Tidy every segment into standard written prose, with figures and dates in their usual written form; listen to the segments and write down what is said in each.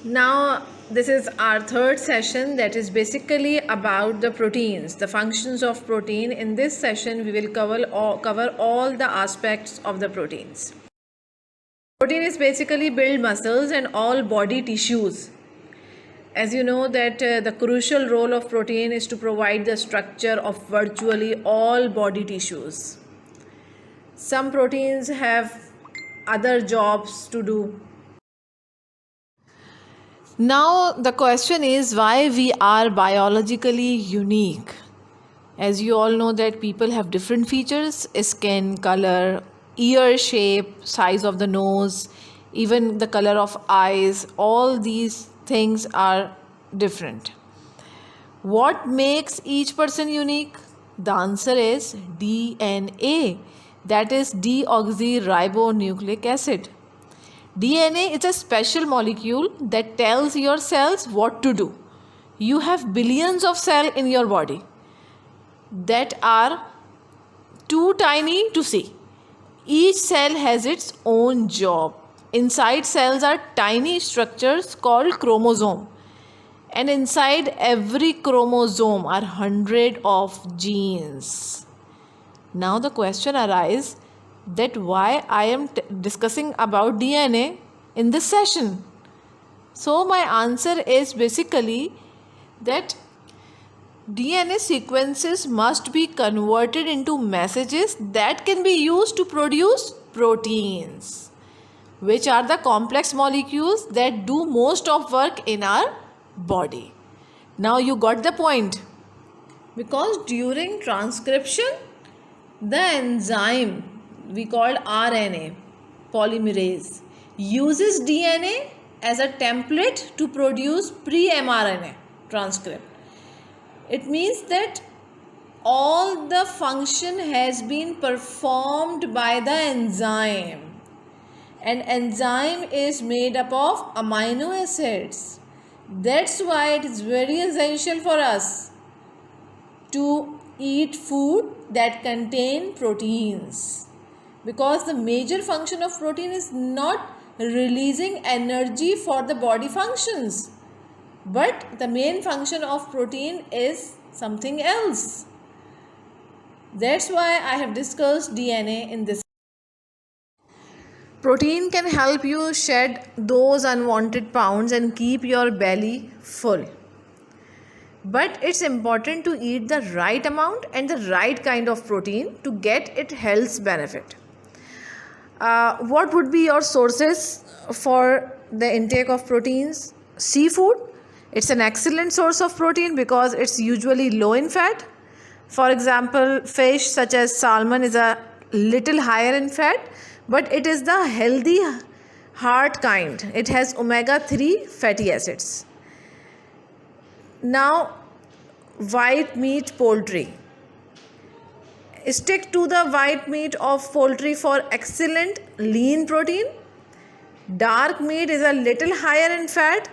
Now, this is our third session that is basically about the proteins, the functions of protein. In this session, we will cover all the aspects of the proteins. Protein is basically build muscles and all body tissues. As you know that the crucial role of protein is to provide the structure of virtually all body tissues. Some proteins have other jobs to do. Now the question is why we are biologically unique. As you all know that people have different features, skin color, ear shape, size of the nose, even the color of eyes, all these things are different. What makes each person unique? The answer is DNA, that is deoxyribonucleic acid. DNA is a special molecule that tells your cells what to do. You have billions of cells in your body that are too tiny to see. Each cell has its own job. Inside cells are tiny structures called chromosome. And inside every chromosome are hundreds of genes. Now the question arises that why I am discussing about DNA in this session. So my answer is basically that DNA sequences must be converted into messages that can be used to produce proteins, which are the complex molecules that do most of work in our body. Now you got the point. Because during transcription, the enzyme we call RNA polymerase uses DNA as a template to produce pre-mRNA transcript. It means that all the function has been performed by the enzyme, and enzyme is made up of amino acids. That's why it is very essential for us to eat food that contain proteins, because the major function of protein is not releasing energy for the body functions, but the main function of protein is something else. That's why I have discussed DNA in this. Protein can help you shed those unwanted pounds and keep your belly full. But it's important to eat the right amount and the right kind of protein to get its health benefit. What would be your sources for the intake of proteins? Seafood. It's an excellent source of protein because it's usually low in fat. For example, fish such as salmon is a little higher in fat, but it is the healthy heart kind. It has omega-3 fatty acids. Now, white meat poultry. Stick to the white meat of poultry for excellent lean protein. Dark meat is a little higher in fat,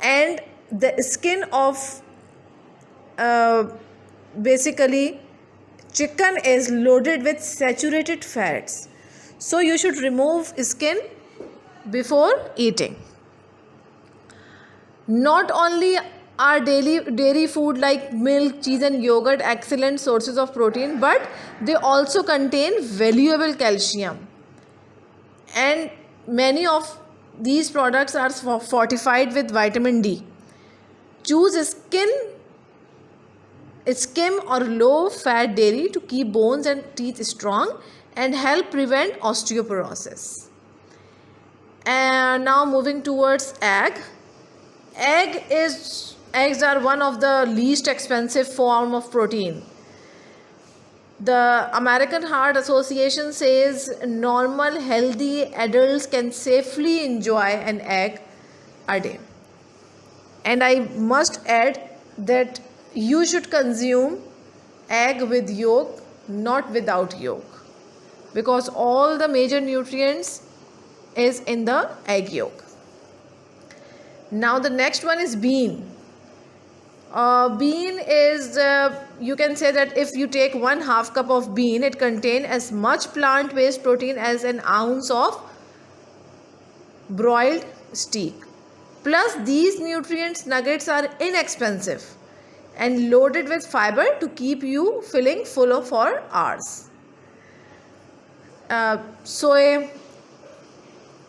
and the skin of basically chicken is loaded with saturated fats. So you should remove skin before eating. Not only are dairy food like milk, cheese and yogurt excellent sources of protein, but they also contain valuable calcium. And many of these products are fortified with vitamin D. Choose skim or low fat dairy to keep bones and teeth strong and help prevent osteoporosis. And now moving towards egg. Eggs are one of the least expensive form of protein. The American Heart Association says normal healthy adults can safely enjoy an egg a day. And I must add that you should consume egg with yolk, not without yolk, because all the major nutrients is in the egg yolk. Now the next one is bean. Bean is, you can say that if you take 1/2 cup of bean, it contains as much plant-based protein as an ounce of broiled steak. Plus, these nutrients nuggets are inexpensive and loaded with fiber to keep you feeling full for hours. Soy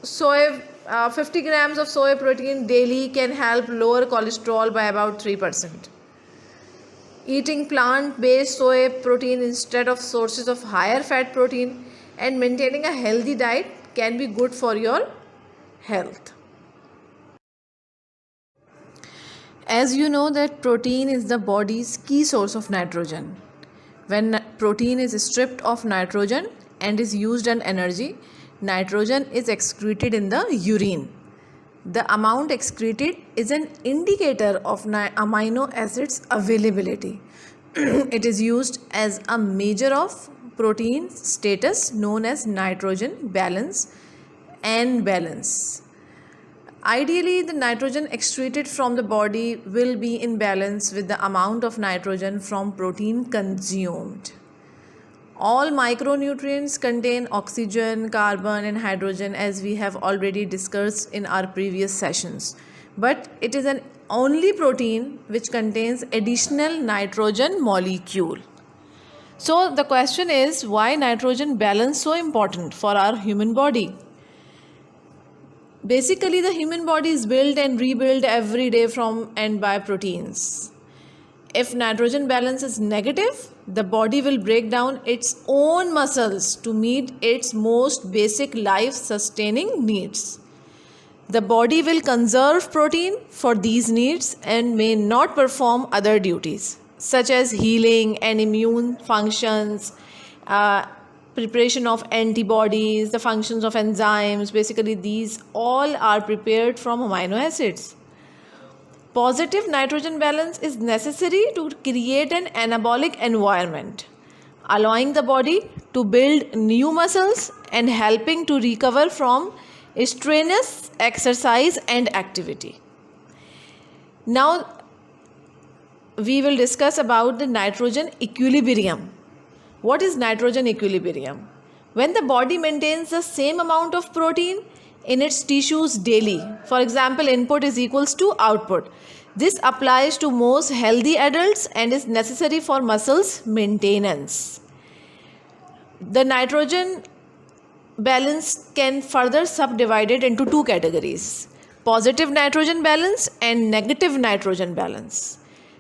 50 grams of soy protein daily can help lower cholesterol by about 3%. Eating plant-based soy protein instead of sources of higher fat protein and maintaining a healthy diet can be good for your health. As you know that protein is the body's key source of nitrogen. When protein is stripped of nitrogen and is used as energy, nitrogen is excreted in the urine. The amount excreted is an indicator of amino acids availability. It is used as a measure of protein status known as nitrogen balance and balance. Ideally, the nitrogen excreted from the body will be in balance with the amount of nitrogen from protein consumed. All micronutrients contain oxygen, carbon, and hydrogen, as we have already discussed in our previous sessions. But it is an only protein which contains additional nitrogen molecule. So the question is, why nitrogen balance so important for our human body? Basically, the human body is built and rebuilt every day from and by proteins. If nitrogen balance is negative, the body will break down its own muscles to meet its most basic life sustaining needs. The body will conserve protein for these needs and may not perform other duties such as healing and immune functions, preparation of antibodies, the functions of enzymes. Basically, these all are prepared from amino acids. Positive nitrogen balance is necessary to create an anabolic environment, allowing the body to build new muscles and helping to recover from strenuous exercise and activity. Now, we will discuss about the nitrogen equilibrium. What is nitrogen equilibrium? When the body maintains the same amount of protein in its tissues daily, for example, input is equals to output. This applies to most healthy adults and is necessary for muscles maintenance. The nitrogen balance can further subdivided into two categories: positive nitrogen balance and negative nitrogen balance.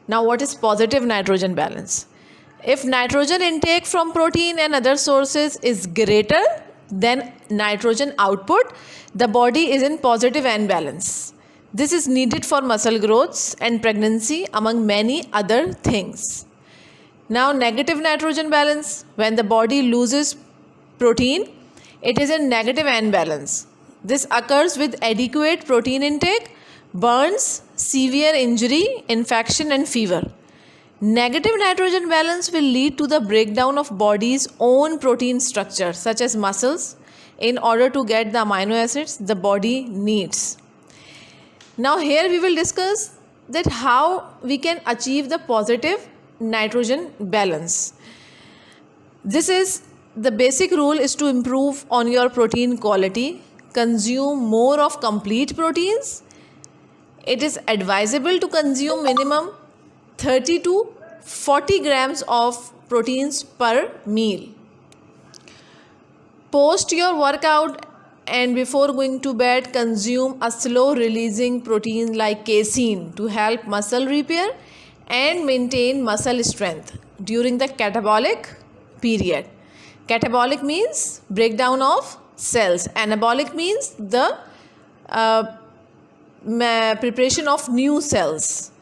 Now, what is positive nitrogen balance? If nitrogen intake from protein and other sources is greater than nitrogen output, the body is in positive N balance. This is needed for muscle growth and pregnancy, among many other things. Now, negative nitrogen balance, when the body loses protein, it is in negative N balance. This occurs with adequate protein intake, burns, severe injury, infection, and fever. Negative nitrogen balance will lead to the breakdown of body's own protein structure, such as muscles, in order to get the amino acids the body needs. Now, here we will discuss that how we can achieve the positive nitrogen balance. This is the basic rule is to improve on your protein quality, consume more of complete proteins. It is advisable to consume minimum 30 to 40 grams of proteins per meal. Post your workout and before going to bed, consume a slow releasing protein like casein to help muscle repair and maintain muscle strength during the catabolic period. Catabolic means breakdown of cells. Anabolic means the preparation of new cells.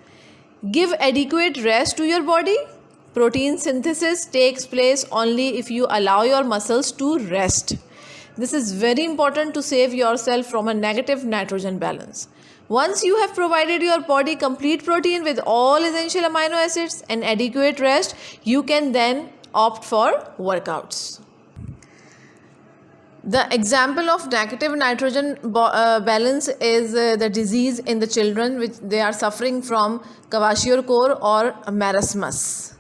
Give adequate rest to your body. Protein synthesis takes place only if you allow your muscles to rest. This is very important to save yourself from a negative nitrogen balance. Once you have provided your body complete protein with all essential amino acids and adequate rest, you can then opt for workouts. The example of negative nitrogen balance is the disease in the children which they are suffering from kwashiorkor or marasmus.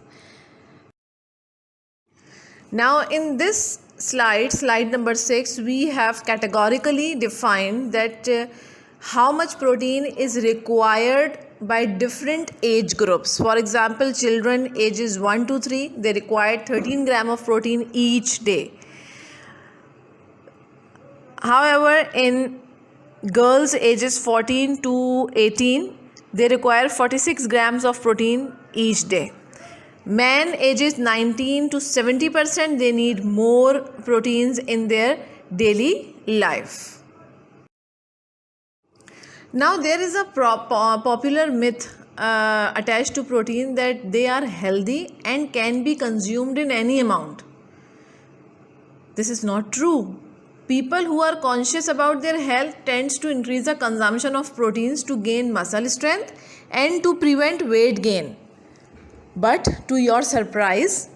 Now in this slide number 6, we have categorically defined that how much protein is required by different age groups. For example, children ages 1 to 3, they require 13 gram of protein each day. However, in girls ages 14 to 18, they require 46 grams of protein each day. Men ages 19 to 70%, they need more proteins in their daily life. Now, there is a popular myth attached to protein that they are healthy and can be consumed in any amount. This is not true. People who are conscious about their health tends to increase the consumption of proteins to gain muscle strength and to prevent weight gain. But to your surprise,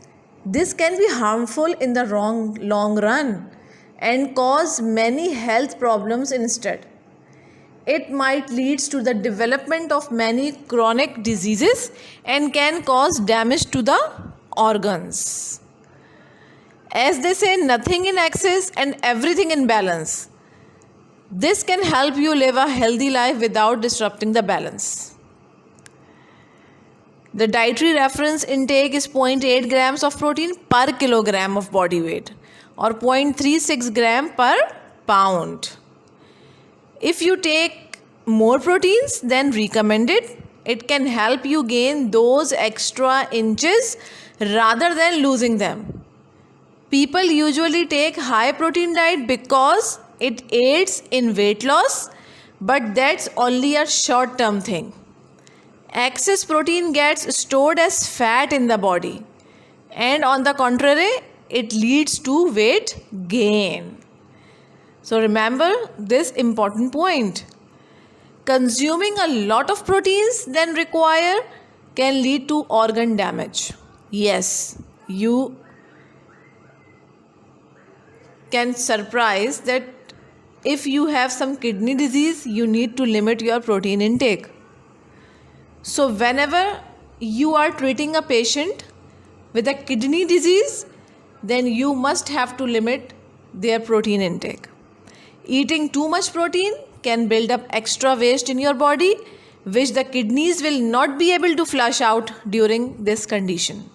this can be harmful in the long run and cause many health problems instead. It might lead to the development of many chronic diseases and can cause damage to the organs. As they say, nothing in excess and everything in balance. This can help you live a healthy life without disrupting the balance. The dietary reference intake is 0.8 grams of protein per kilogram of body weight or 0.36 gram per pound. If you take more proteins than recommended, it can help you gain those extra inches rather than losing them. People usually take high protein diet because it aids in weight loss, but that's only a short term thing. Excess protein gets stored as fat in the body, and on the contrary, it leads to weight gain. So remember this important point. Consuming a lot of proteins than required can lead to organ damage. Yes, you can surprise that if you have some kidney disease, you need to limit your protein intake. So whenever you are treating a patient with a kidney disease, then you must have to limit their protein intake. Eating too much protein can build up extra waste in your body, which the kidneys will not be able to flush out during this condition.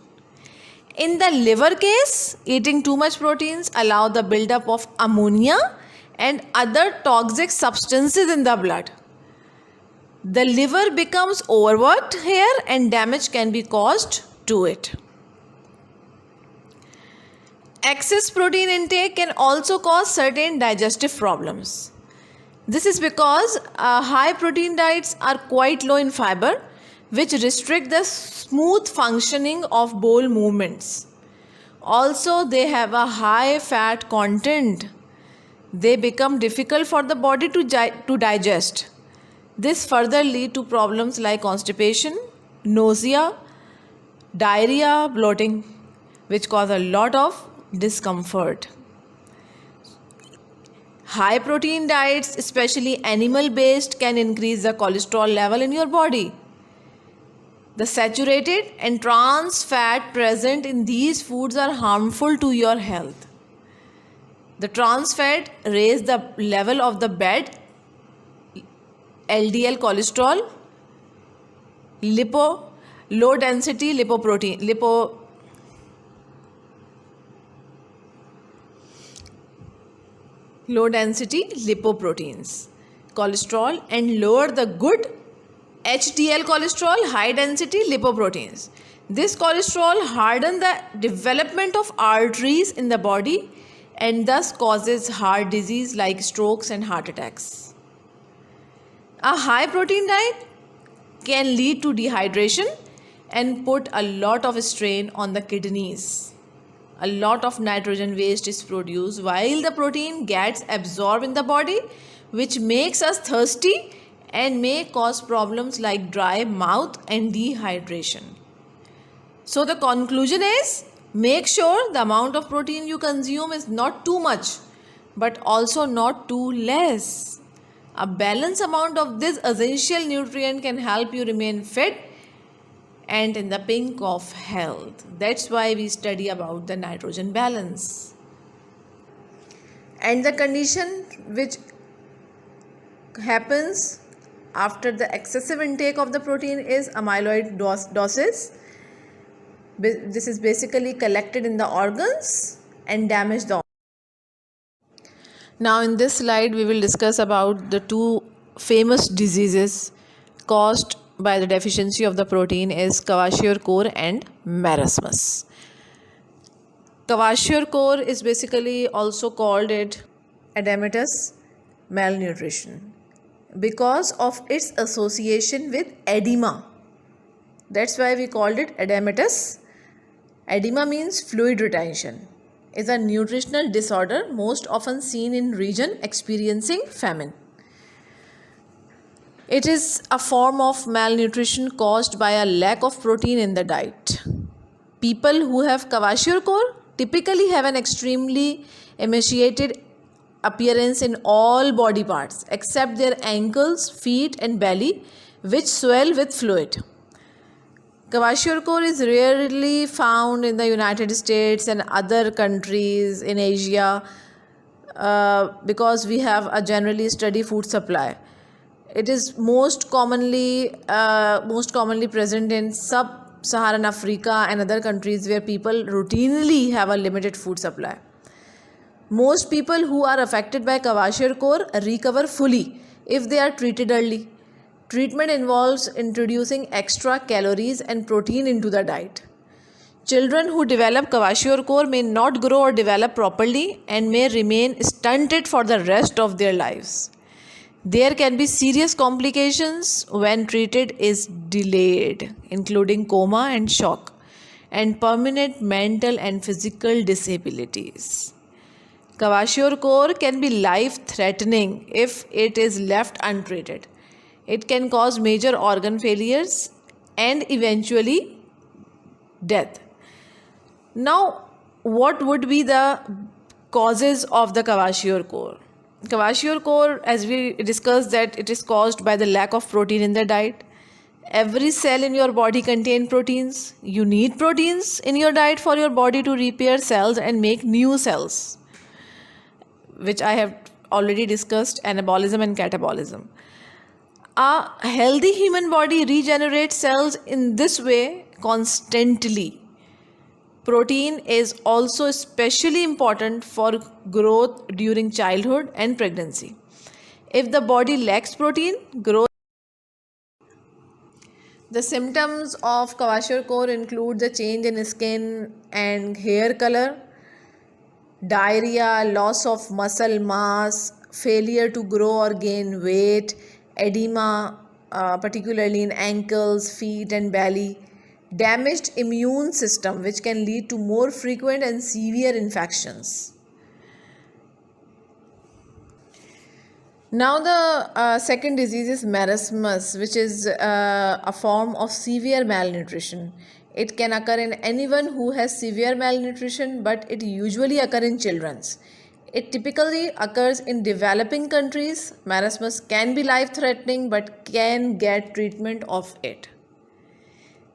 In the liver case, eating too much proteins allow the buildup of ammonia and other toxic substances in the blood. The liver becomes overworked here and damage can be caused to it. Excess protein intake can also cause certain digestive problems. This is because high protein diets are quite low in fiber, which restrict the smooth functioning of bowel movements. Also, they have a high fat content. They become difficult for the body to digest. This further leads to problems like constipation, nausea, diarrhea, bloating, which cause a lot of discomfort. High protein diets, especially animal based, can increase the cholesterol level in your body. The saturated and trans fat present in these foods are harmful to your health. The trans fat raise the level of the bad LDL cholesterol, low density lipoproteins, cholesterol, and lower the good HDL cholesterol, high density lipoproteins. This cholesterol hardens the development of arteries in the body and thus causes heart disease like strokes and heart attacks. A high protein diet can lead to dehydration and put a lot of strain on the kidneys. A lot of nitrogen waste is produced while the protein gets absorbed in the body, which makes us thirsty and may cause problems like dry mouth and dehydration. So the conclusion is, make sure the amount of protein you consume is not too much, but also not too less. A balanced amount of this essential nutrient can help you remain fit and in the pink of health. That's why we study about the nitrogen balance. And the condition which happens after the excessive intake of the protein is amyloidosis. This is basically collected in the organs and damage the organs. Now in this slide we will discuss about the two famous diseases caused by the deficiency of the protein is Kwashiorkor and marasmus. Kwashiorkor is basically also called it edematous malnutrition because of its association with edema. That's why we called it edematous. Edema means fluid retention. Is a nutritional disorder most often seen in region experiencing famine. It is a form of malnutrition caused by a lack of protein in the diet. People who have Kwashiorkor typically have an extremely emaciated appearance in all body parts except their ankles, feet and belly, which swell with fluid. Kwashiorkor is rarely found in the United States and other countries in Asia because we have a generally steady food supply. It is most commonly present in sub-Saharan Africa and other countries where people routinely have a limited food supply. Most people who are affected by Kwashiorkor recover fully if they are treated early. Treatment involves introducing extra calories and protein into the diet. Children who develop Kwashiorkor may not grow or develop properly and may remain stunted for the rest of their lives. There can be serious complications when treated is delayed, including coma and shock, and permanent mental and physical disabilities. Kwashiorkor can be life-threatening if it is left untreated. It can cause major organ failures and eventually death. Now, what would be the causes of the Kwashiorkor? Kwashiorkor, as we discussed, that it is caused by the lack of protein in the diet. Every cell in your body contains proteins. You need proteins in your diet for your body to repair cells and make new cells, which I have already discussed, anabolism and catabolism. A healthy human body regenerates cells in this way constantly. Protein is also especially important for growth during childhood and pregnancy. If the body lacks protein, growth. The symptoms of Kwashiorkor include the change in skin and hair color, diarrhea, loss of muscle mass, failure to grow or gain weight, edema, particularly in ankles, feet and belly, damaged immune system which can lead to more frequent and severe infections. Now the second disease is marasmus, which is a form of severe malnutrition. It can occur in anyone who has severe malnutrition, but it usually occurs in children. It typically occurs in developing countries. Marasmus can be life-threatening but can get treatment of it.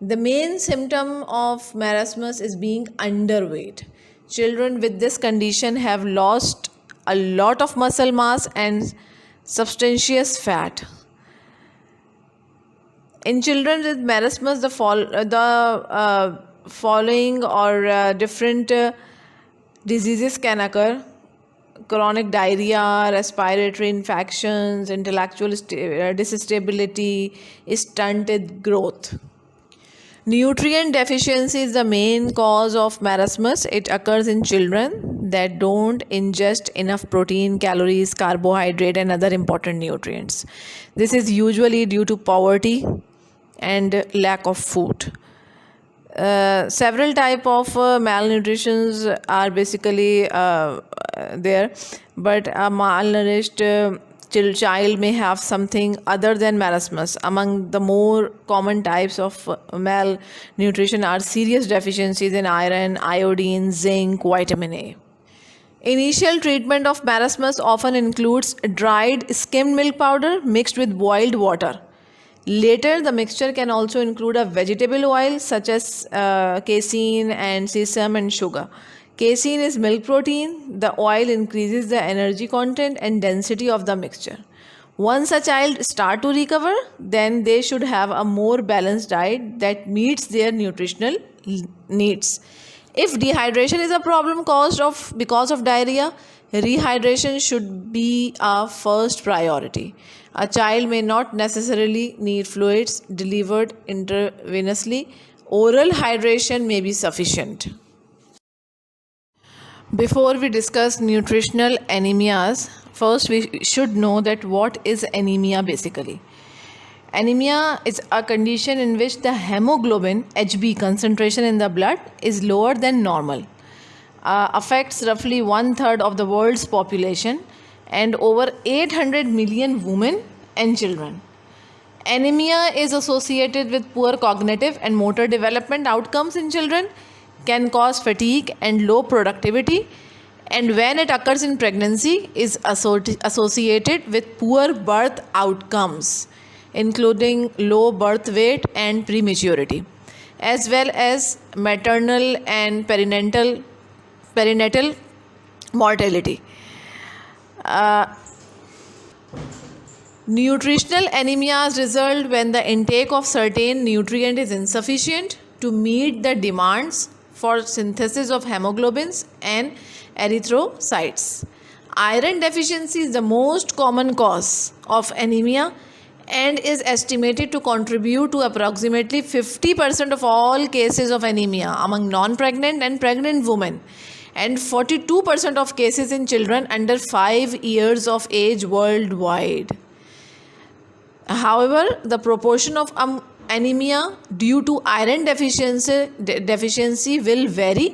The main symptom of marasmus is being underweight. Children with this condition have lost a lot of muscle mass and substantious fat. In children with marasmus, the following or different diseases can occur: chronic diarrhea, respiratory infections, intellectual disability, stunted growth. Nutrient deficiency is the main cause of marasmus. It occurs in children that don't ingest enough protein, calories, carbohydrate, and other important nutrients. This is usually due to poverty and lack of food. Several type of malnutritions are basically there, but a malnourished child may have something other than marasmus. Among the more common types of malnutrition are serious deficiencies in iron, iodine, zinc, vitamin A. Initial treatment of marasmus often includes dried skimmed milk powder mixed with boiled water. Later, the mixture can also include a vegetable oil such as casein and sesame and sugar. Casein is milk protein. The oil increases the energy content and density of the mixture. Once a child start to recover, then they should have a more balanced diet that meets their nutritional needs. If dehydration is a problem because of diarrhea, rehydration should be a first priority. A child may not necessarily need fluids delivered intravenously. Oral hydration may be sufficient. Before we discuss nutritional anemias, first we should know that what is anemia basically. Anemia is a condition in which the hemoglobin Hb concentration in the blood is lower than normal. Affects roughly 1/3 of the world's population and over 800 million women and children. Anemia is associated with poor cognitive and motor development outcomes in children, can cause fatigue and low productivity, and when it occurs in pregnancy is associated with poor birth outcomes, including low birth weight and prematurity, as well as maternal and perinatal mortality. Nutritional anemias result when the intake of certain nutrient is insufficient to meet the demands for synthesis of hemoglobins and erythrocytes. Iron deficiency is the most common cause of anemia and is estimated to contribute to approximately 50% of all cases of anemia among non-pregnant and pregnant women, and 42% of cases in children under 5 years of age worldwide. However, the proportion of anemia due to iron deficiency will vary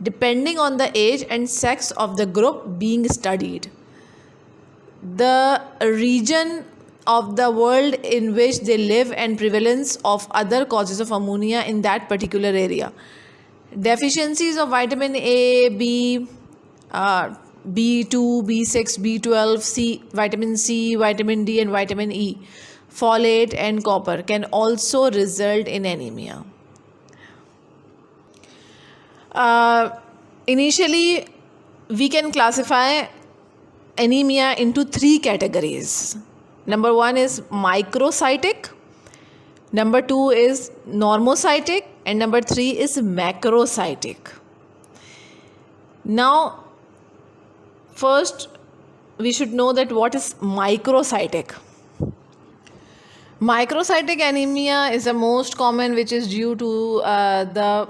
depending on the age and sex of the group being studied. The region of the world in which they live and prevalence of other causes of ammonia in that particular area. Deficiencies of vitamin A, B, B2, B6, B12, C, vitamin C, vitamin D and vitamin E, folate and copper can also result in anemia. Initially, we can classify anemia into 3 categories. Number 1 is microcytic, number 2 is normocytic, and number 3 is macrocytic. Now, first we should know that what is microcytic. Microcytic anemia is the most common, which is due to the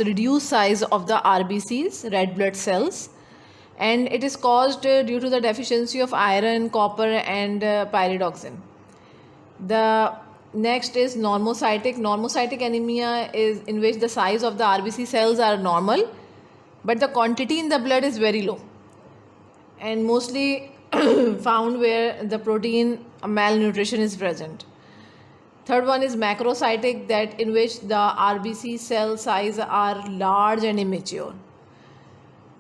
reduced size of the RBCs, red blood cells, and it is caused due to the deficiency of iron, copper and pyridoxine. The next is normocytic. Normocytic anemia is in which the size of the RBC cells are normal, but the quantity in the blood is very low and mostly found where the protein malnutrition is present. Third one is macrocytic, that in which the RBC cell size are large and immature,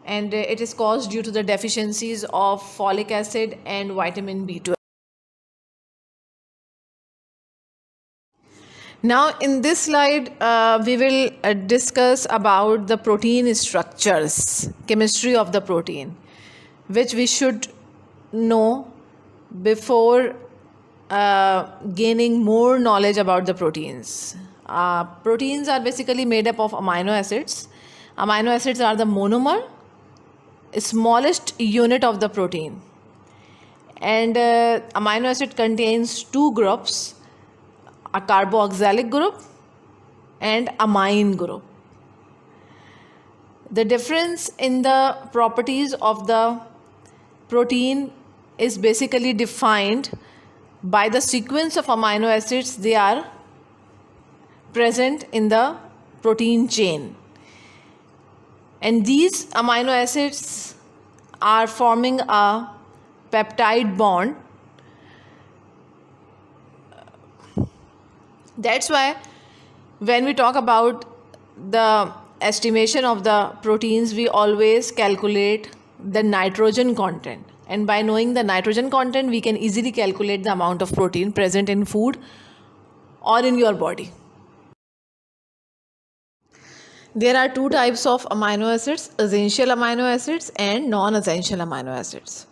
and it is caused due to the deficiencies of folic acid and vitamin B12. Now in this slide we will discuss about the protein structures, chemistry of the protein, which we should know before gaining more knowledge about the proteins. Proteins are basically made up of amino acids. Amino acids are the monomer, smallest unit of the protein, and amino acid contains 2 groups, a carboxylic group and amine group. The difference in the properties of the protein is basically defined by the sequence of amino acids they are present in the protein chain, and these amino acids are forming a peptide bond. That's why when we talk about the estimation of the proteins, we always calculate the nitrogen content, and by knowing the nitrogen content we can easily calculate the amount of protein present in food or in your body. There are 2 types of amino acids, essential amino acids and non-essential amino acids.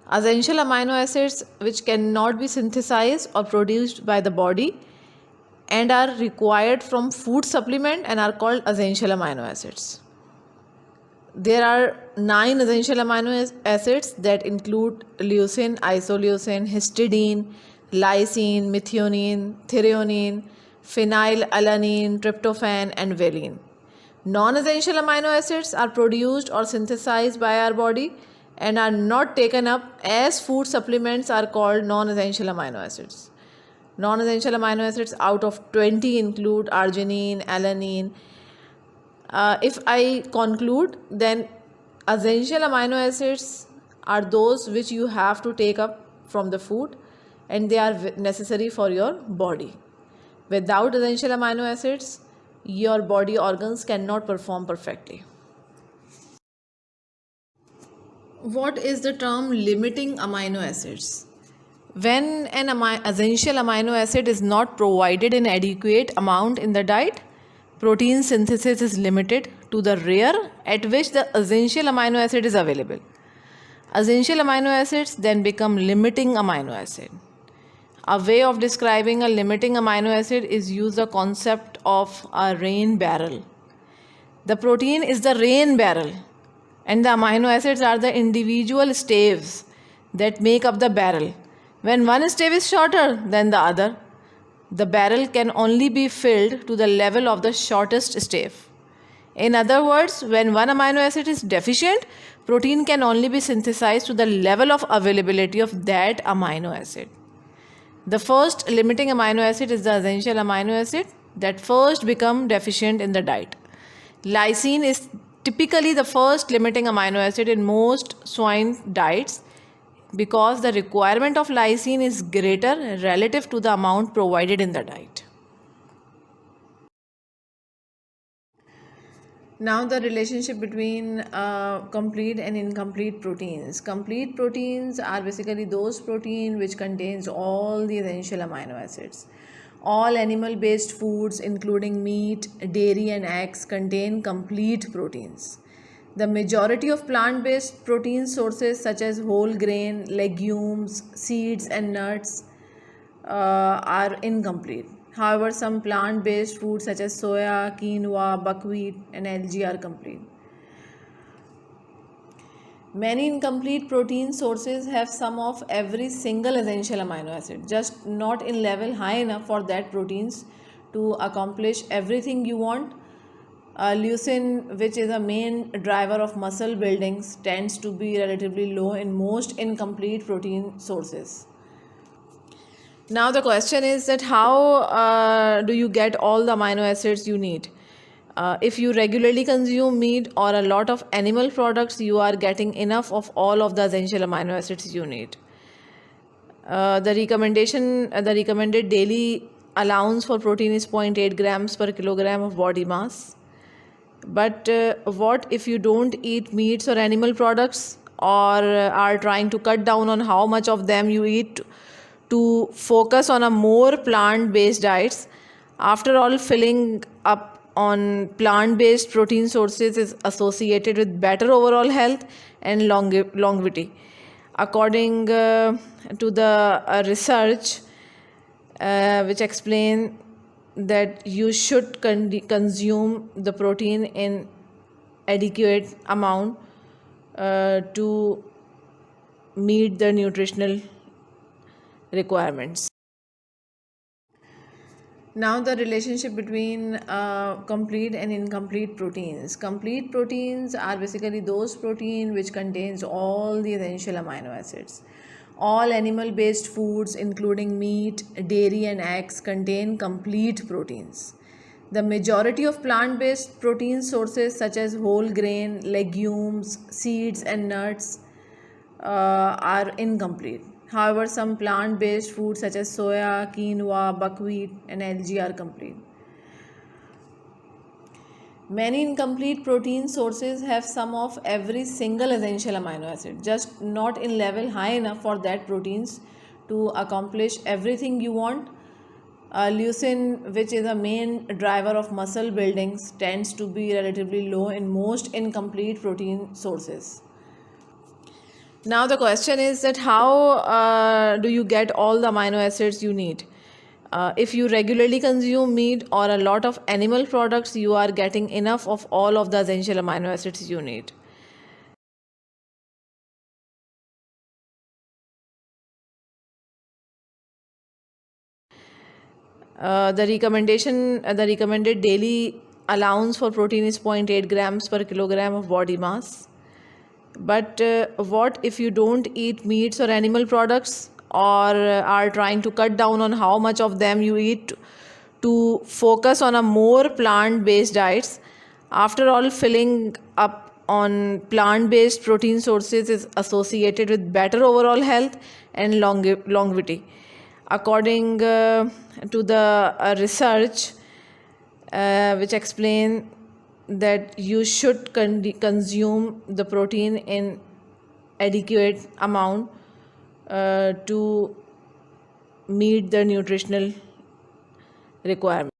Essential amino acids which cannot be synthesized or produced by the body and are required from food supplement and are called essential amino acids. There are 9 essential amino acids that include leucine, isoleucine, histidine, lysine, methionine, threonine, phenylalanine, tryptophan, and valine. Non-essential amino acids are produced or synthesized by our body and are not taken up as food supplements are called non-essential amino acids. Non-essential amino acids out of 20 include arginine, alanine. If I conclude, then essential amino acids are those which you have to take up from the food and they are necessary for your body. Without essential amino acids, your body organs cannot perform perfectly. What is the term limiting amino acids? When an essential amino acid is not provided in adequate amount in the diet, protein synthesis is limited to the rare at which the essential amino acid is available. Essential amino acids then become limiting amino acid. A way of describing a limiting amino acid is use the concept of a rain barrel. The protein is the rain barrel and the amino acids are the individual staves that make up the barrel. When one stave is shorter than the other, the barrel can only be filled to the level of the shortest stave. In other words, when one amino acid is deficient, protein can only be synthesized to the level of availability of that amino acid. The first limiting amino acid is the essential amino acid that first become deficient in the diet. Lysine is typically the first limiting amino acid in most swine diets because the requirement of lysine is greater relative to the amount provided in the diet. Now the relationship between complete and incomplete proteins. Complete proteins are basically those protein which contains all the essential amino acids. All animal-based foods including meat, dairy and eggs contain complete proteins. The majority of plant-based protein sources such as whole grain, legumes, seeds and nuts are incomplete. However, some plant-based foods such as soya, quinoa, buckwheat and algae are complete. Many incomplete protein sources have some of every single essential amino acid, just not in level high enough for that proteins to accomplish everything you want. Leucine, which is a main driver of muscle buildings, tends to be relatively low in most incomplete protein sources. Now the question is that how do you get all the amino acids you need? If you regularly consume meat or a lot of animal products, you are getting enough of all of the essential amino acids you need. The recommended daily allowance for protein is 0.8 grams per kilogram of body mass. But what if you don't eat meats or animal products or are trying to cut down on how much of them you eat to focus on a more plant-based diets? After all, filling up on plant-based protein sources is associated with better overall health and longevity. According to the research which explain that you should consume the protein in adequate amount to meet the nutritional requirements. Now the relationship between complete and incomplete proteins. Complete proteins are basically those protein which contains all the essential amino acids. All animal-based foods including meat, dairy and eggs contain complete proteins. The majority of plant-based protein sources such as whole grain, legumes, seeds and nuts are incomplete. However, some plant-based foods such as soya, quinoa, buckwheat and algae are complete. Many incomplete protein sources have some of every single essential amino acid, just not in level high enough for that proteins to accomplish everything you want. Leucine, which is a main driver of muscle buildings, tends to be relatively low in most incomplete protein sources. Now the question is that how do you get all the amino acids you need? If you regularly consume meat or a lot of animal products, you are getting enough of all of the essential amino acids you need. The recommended daily allowance for protein is 0.8 grams per kilogram of body mass. But what if you don't eat meats or animal products, or are trying to cut down on how much of them you eat to focus on a more plant-based diets? After all, filling up on plant-based protein sources is associated with better overall health and longevity. According to the research, which explain that you should consume the protein in adequate amount to meet the nutritional requirement.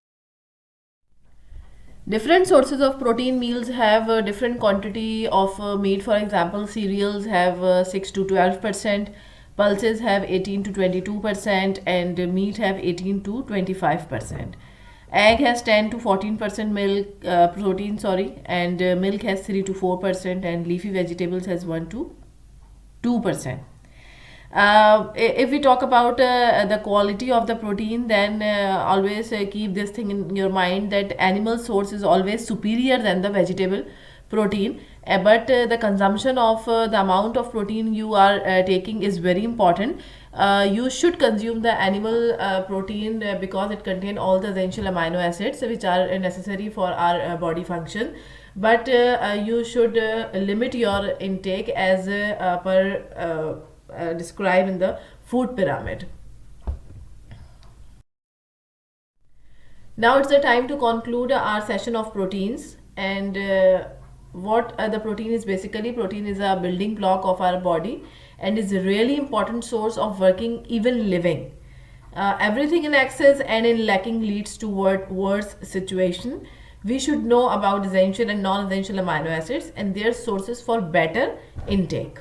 Different sources of protein meals have a different quantity of meat. For example, cereals have 6 to 12%, pulses have 18 to 22%, and meat have 18 to 25%. Egg has 10 to 14% milk protein, and milk has 3 to 4%, and leafy vegetables has 1 to 2%. If we talk about the quality of the protein, then always keep this thing in your mind that animal source is always superior than the vegetable protein. But the consumption of the amount of protein you are taking is very important. You should consume the animal protein because it contains all the essential amino acids which are necessary for our body function. But you should limit your intake as per described in the food pyramid. Now it's the time to conclude our session of proteins. And what the protein is basically, protein is a building block of our body and is a really important source of working, even living. Everything in excess and in lacking leads to worse situation. We should know about essential and non-essential amino acids and their sources for better intake.